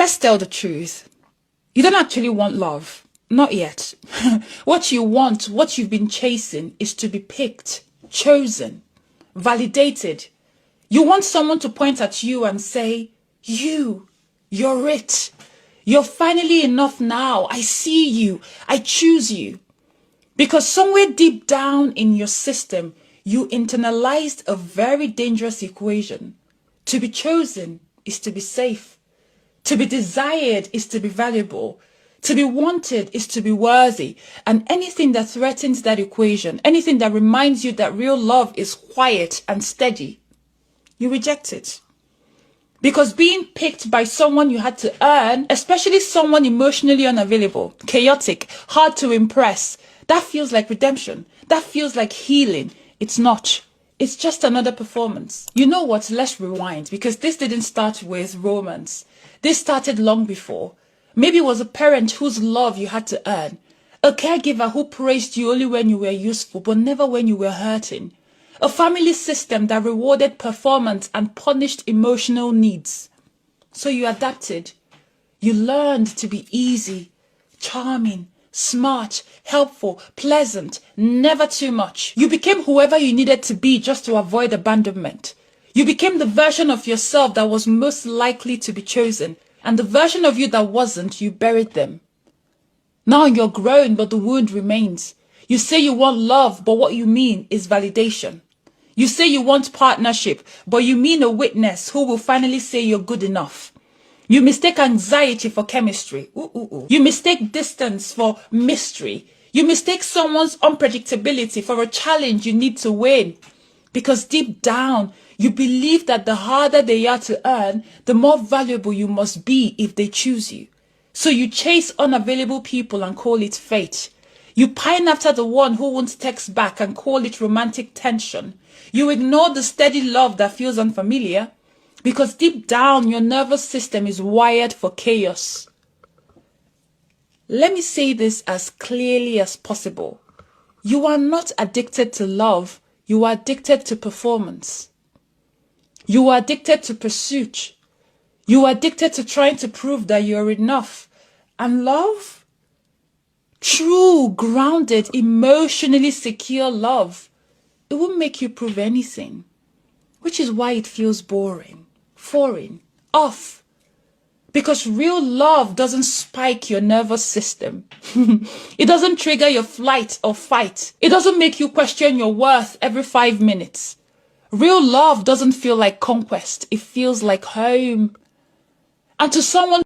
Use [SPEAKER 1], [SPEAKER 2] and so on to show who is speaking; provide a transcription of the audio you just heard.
[SPEAKER 1] Let's tell the truth. You don't actually want love. Not yet. What you want, what you've been chasing, is to be picked, chosen, validated. You want someone to point at you and say, you're it. You're finally enough now. I see you. I choose you. Because somewhere deep down in your system, you internalized a very dangerous equation. To be chosen is to be safe. To be desired is to be valuable. To be wanted is to be worthy. And anything that threatens that equation, anything that reminds you that real love is quiet and steady, you reject it. Because being picked by someone you had to earn, especially someone emotionally unavailable, chaotic, hard to impress, that feels like redemption. That feels like healing. It's not. It's just another performance. You know what? Let's rewind, because this didn't start with romance. This started long before. Maybe it was a parent whose love you had to earn. A caregiver who praised you only when you were useful, but never when you were hurting. A family system that rewarded performance and punished emotional needs. So you adapted. You learned to be easy, charming, smart, helpful, pleasant, never too much. You became whoever you needed to be just to avoid abandonment. You became the version of yourself that was most likely to be chosen. And the version of you that wasn't, you buried them. Now you're grown, but the wound remains. You say you want love, but what you mean is validation. You say you want partnership, but you mean a witness who will finally say you're good enough. You mistake anxiety for chemistry. You mistake distance for mystery. You mistake someone's unpredictability for a challenge you need to win. Because deep down, you believe that the harder they are to earn, the more valuable you must be if they choose you. So you chase unavailable people and call it fate. You pine after the one who won't text back and call it romantic tension. You ignore the steady love that feels unfamiliar. Because deep down, your nervous system is wired for chaos. Let me say this as clearly as possible. You are not addicted to love. You are addicted to performance. You are addicted to pursuit. You are addicted to trying to prove that you're enough. And love? True, grounded, emotionally secure love. It won't make you prove anything. Which is why it feels boring, foreign, off. Because real love doesn't spike your nervous system. It doesn't trigger your flight or fight. It doesn't make you question your worth every 5 minutes. Real love doesn't feel like conquest. It feels like home. And to someone